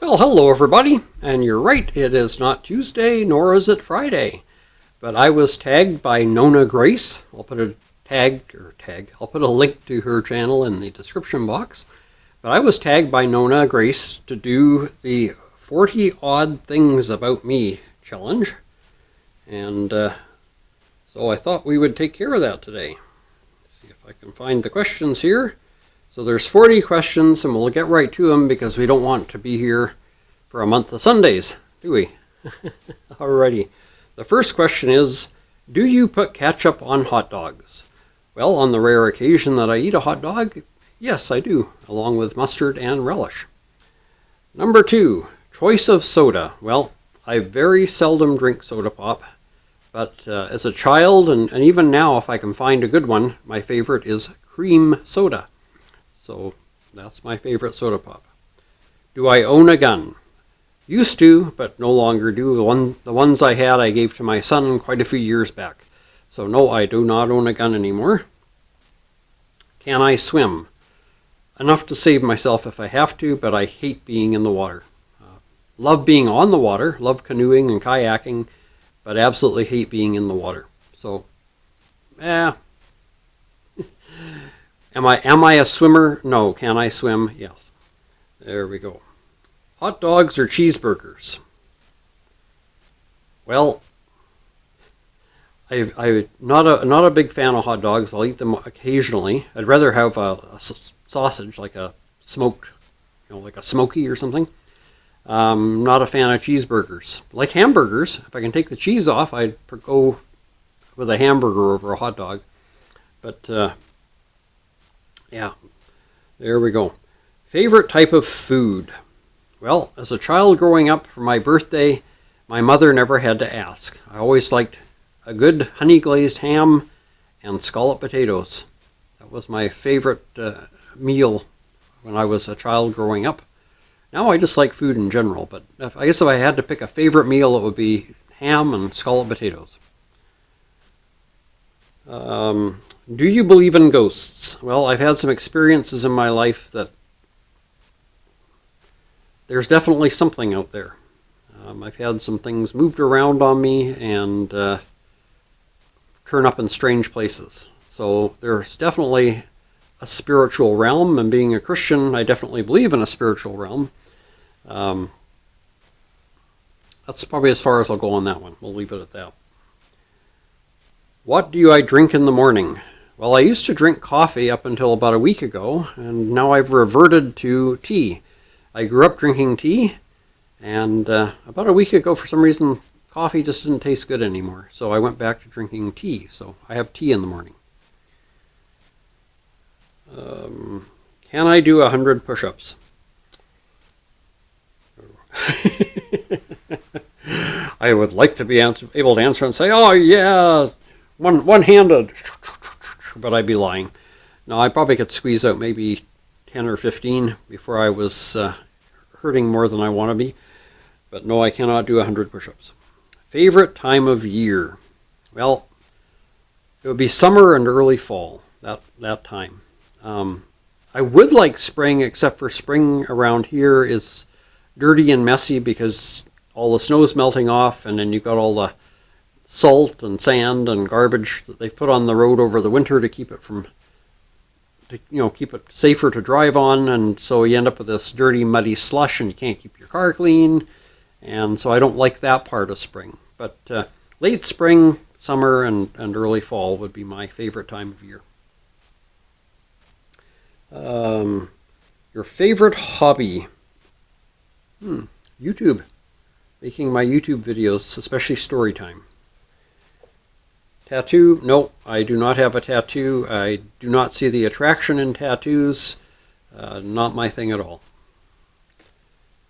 Well, hello everybody, and you're right, it is not Tuesday, nor is it Friday, but I was tagged by Nonna Grace. I'll put I'll put a link to her channel in the description box, but I was tagged by Nonna Grace to do the 40 odd things about me challenge, and so I thought we would take care of that today. Let's see if I can find the questions here. So there's 40 questions, and we'll get right to them because we don't want to be here for a month of Sundays, do we? Alrighty. The first question is, do you put ketchup on hot dogs? Well, on the rare occasion that I eat a hot dog, yes, I do, along with mustard and relish. Number 2, choice of soda. Well, I very seldom drink soda pop, but as a child, and even now if I can find a good one, my favorite is cream soda. So that's my favorite soda pop. Do I own a gun? Used to, but no longer do. The ones I had I gave to my son quite a few years back. So no, I do not own a gun anymore. Can I swim? Enough to save myself if I have to, but I hate being in the water. Love being on the water, love canoeing and kayaking, but absolutely hate being in the water. So, Am I a swimmer? No. Can I swim? Yes. There we go. Hot dogs or cheeseburgers? Well, I'm not a big fan of hot dogs. I'll eat them occasionally. I'd rather have a sausage, like a smoked, like a smoky or something. Not a fan of cheeseburgers. Like hamburgers. If I can take the cheese off, I'd go with a hamburger over a hot dog. But yeah, there we go. Favorite type of food? Well, as a child growing up, for my birthday, my mother never had to ask. I always liked a good honey glazed ham and scalloped potatoes. That was my favorite meal when I was a child growing up. Now I just like food in general, but I guess if I had to pick a favorite meal, it would be ham and scalloped potatoes. Do you believe in ghosts? Well, I've had some experiences in my life that there's definitely something out there. I've had some things moved around on me and turn up in strange places. So there's definitely a spiritual realm, and being a Christian, I definitely believe in a spiritual realm. That's probably as far as I'll go on that one. We'll leave it at that. What do I drink in the morning? Well, I used to drink coffee up until about a week ago, and now I've reverted to tea. I grew up drinking tea, and about a week ago, for some reason, coffee just didn't taste good anymore. So I went back to drinking tea, so I have tea in the morning. Can I do 100 push-ups? I would like to be able to answer and say, oh yeah, one-handed, but I'd be lying. No, I probably could squeeze out maybe 10 or 15 before I was hurting more than I want to be. But no, I cannot do 100 push-ups. Favorite time of year? Well, it would be summer and early fall, that time. I would like spring, except for spring around here is dirty and messy because all the snow's melting off, and then you've got all the salt and sand and garbage that they've put on the road over the winter to keep it keep it safer to drive on, and so you end up with this dirty, muddy slush, and you can't keep your car clean, and so I don't like that part of spring. But late spring, summer, and early fall would be my favorite time of year. Your favorite hobby? YouTube. Making my YouTube videos, especially story time. Tattoo? No, I do not have a tattoo. I do not see the attraction in tattoos. Not my thing at all.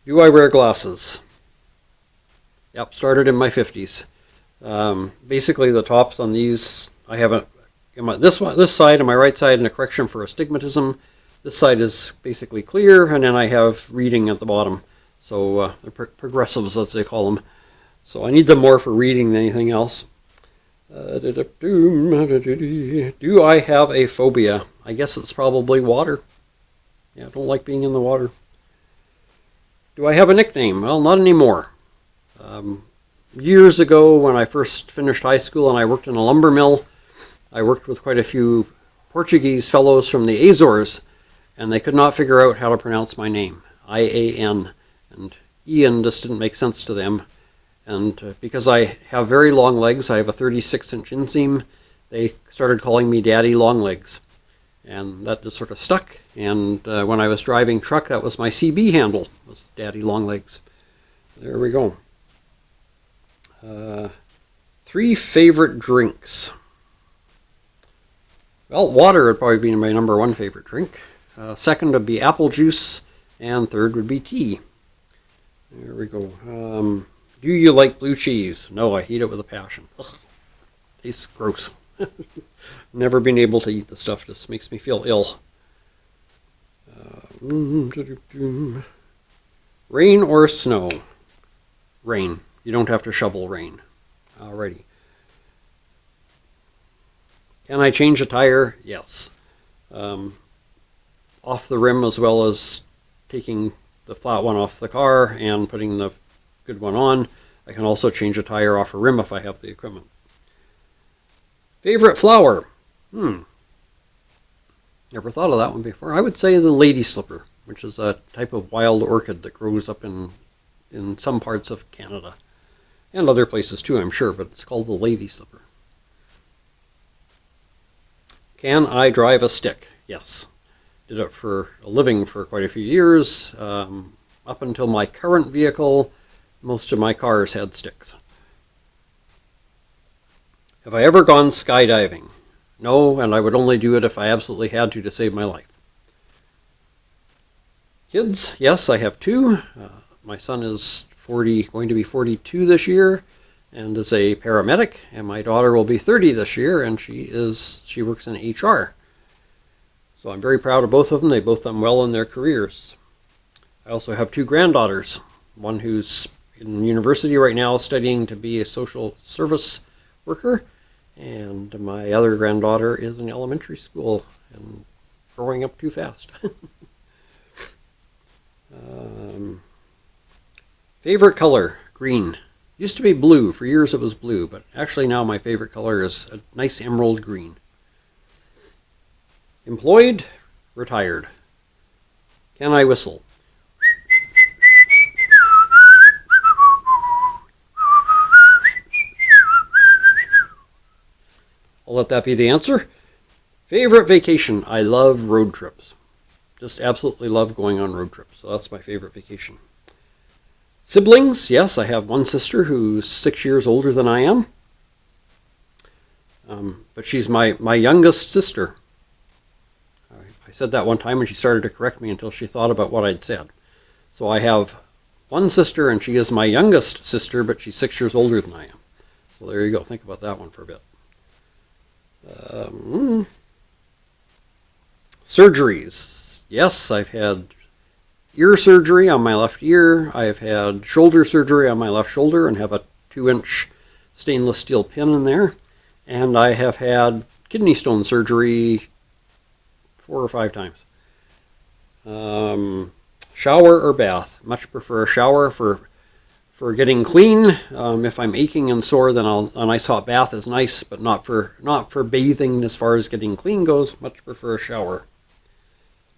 Do I wear glasses? Yep, started in my 50s. Basically, the tops on these, I have this side and my right side and a correction for astigmatism. This side is basically clear, and then I have reading at the bottom. So they're progressives, as they call them. So I need them more for reading than anything else. Do I have a phobia? I guess it's probably water. Yeah, I don't like being in the water. Do I have a nickname? Well, not anymore. Years ago, when I first finished high school and I worked in a lumber mill, I worked with quite a few Portuguese fellows from the Azores, and they could not figure out how to pronounce my name, I-A-N, and Ian just didn't make sense to them. And because I have very long legs, I have a 36-inch inseam, they started calling me Daddy Longlegs. And that just sort of stuck. And when I was driving truck, that was my CB handle, was Daddy Longlegs. There we go. 3 favorite drinks. Well, water would probably be my number 1 favorite drink. Second would be apple juice, and third would be tea. There we go. Do you like blue cheese? No, I hate it with a passion. Ugh, tastes gross. Never been able to eat the stuff. Just makes me feel ill. Rain or snow? Rain. You don't have to shovel rain. Alrighty. Can I change a tire? Yes. Off the rim, as well as taking the flat one off the car and putting the good one on. I can also change a tire off a rim if I have the equipment. Favorite flower? Never thought of that one before. I would say the lady slipper, which is a type of wild orchid that grows up in some parts of Canada. And other places too, I'm sure, but it's called the lady slipper. Can I drive a stick? Yes. Did it for a living for quite a few years. Up until my current vehicle, most of my cars had sticks. Have I ever gone skydiving? No, and I would only do it if I absolutely had to save my life. Kids? Yes, I have 2. My son is going to be 42 this year, and is a paramedic, and my daughter will be 30 this year, and she works in HR. So I'm very proud of both of them. They've both done well in their careers. I also have 2 granddaughters, one who's in university right now studying to be a social service worker, and my other granddaughter is in elementary school and growing up too fast. Favorite color? Green. Used to be blue. For years it was blue, but actually now my favorite color is a nice emerald green. Employed? Retired. Can I whistle? I'll let that be the answer. Favorite vacation? I love road trips. Just absolutely love going on road trips. So that's my favorite vacation. Siblings? Yes, I have one sister who's 6 years older than I am. But she's my youngest sister. I said that one time and she started to correct me until she thought about what I'd said. So I have one sister and she is my youngest sister, but she's 6 years older than I am. So there you go. Think about that one for a bit. Surgeries. Yes, I've had ear surgery on my left ear. I've had shoulder surgery on my left shoulder and have a 2-inch stainless steel pin in there. And I have had kidney stone surgery 4 or 5 times. Shower or bath? Much prefer a shower for getting clean. If I'm aching and sore, then a nice hot bath is nice, but not for bathing as far as getting clean goes. Much prefer a shower.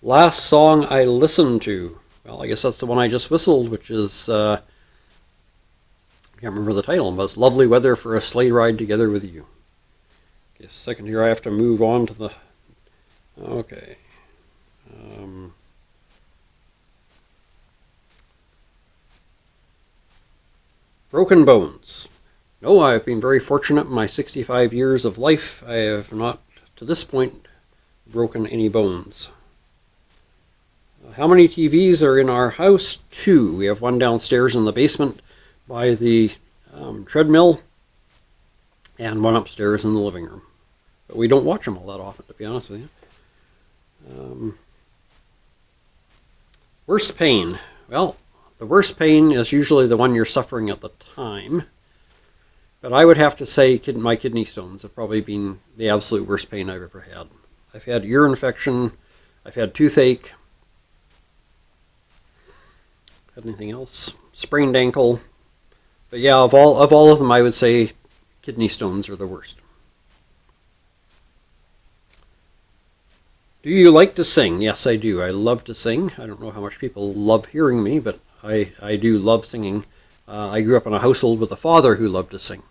Last song I listened to. Well, I guess that's the one I just whistled, which is, I can't remember the title, but it's Lovely Weather for a Sleigh Ride Together with You. Okay, a second here, I have to move on to the, okay. Broken bones. No, I've been very fortunate in my 65 years of life. I have not, to this point, broken any bones. How many TVs are in our house? 2. We have one downstairs in the basement by the treadmill and one upstairs in the living room. But we don't watch them all that often, to be honest with you. Worst pain. Well, the worst pain is usually the one you're suffering at the time. But I would have to say my kidney stones have probably been the absolute worst pain I've ever had. I've had ear infection. I've had toothache. anything else? Sprained ankle. But yeah, of all of them, I would say kidney stones are the worst. Do you like to sing? Yes, I do. I love to sing. I don't know how much people love hearing me, but I do love singing. I grew up in a household with a father who loved to sing.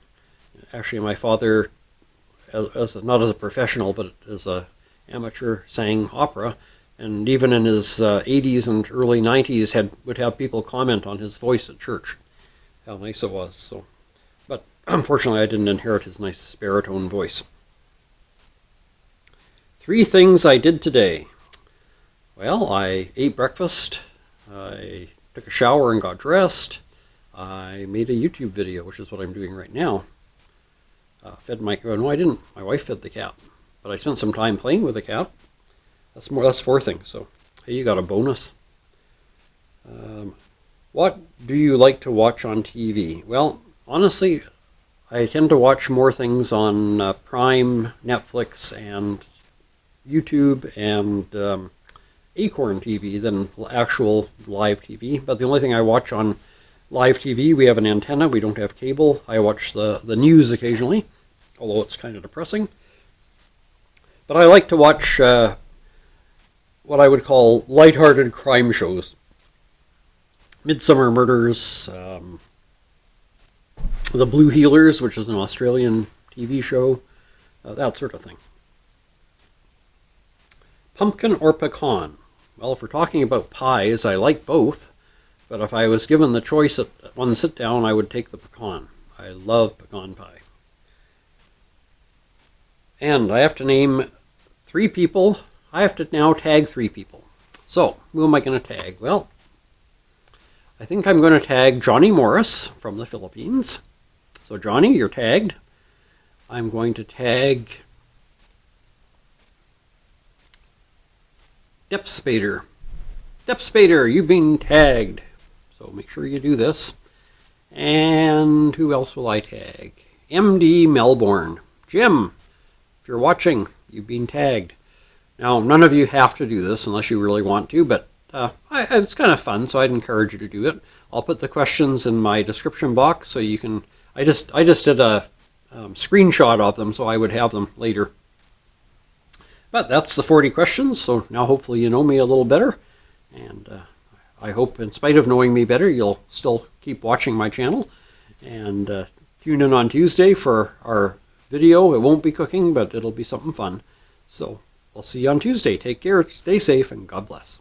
Actually, my father, not as a professional, but as a amateur, sang opera, and even in his 80s and early 90s would have people comment on his voice at church, how nice it was. So, but unfortunately, I didn't inherit his nice baritone voice. 3 things I did today. Well, I ate breakfast, I took a shower and got dressed, I made a YouTube video, which is what I'm doing right now. Fed my, no I didn't, my wife fed the cat, but I spent some time playing with the cat. That's 4 things, so hey, you got a bonus. What do you like to watch on TV? Well, honestly, I tend to watch more things on Prime, Netflix, and YouTube and Acorn TV than actual live TV. But the only thing I watch on live TV, we have an antenna, we don't have cable. I watch the news occasionally, although it's kind of depressing. But I like to watch what I would call lighthearted crime shows. Midsummer Murders, The Blue Heelers, which is an Australian TV show, that sort of thing. Pumpkin or pecan? Well, if we're talking about pies, I like both, but if I was given the choice at one sit down, I would take the pecan. I love pecan pie. And I have to name 3 people. I have to now tag 3 people. So, who am I going to tag? Well, I think I'm going to tag Johnny Morris from the Philippines. So Johnny, you're tagged. I'm going to tag Dep Spader. Dep Spader, you've been tagged. So make sure you do this. And who else will I tag? MDMelbourne. Jim, if you're watching, you've been tagged. Now, none of you have to do this unless you really want to, but it's kind of fun, so I'd encourage you to do it. I'll put the questions in my description box so you can... I just did a screenshot of them so I would have them later. But that's the 40 questions, so now hopefully you know me a little better. And I hope, in spite of knowing me better, you'll still keep watching my channel. And tune in on Tuesday for our video. It won't be cooking, but it'll be something fun. So I'll see you on Tuesday. Take care, stay safe, and God bless.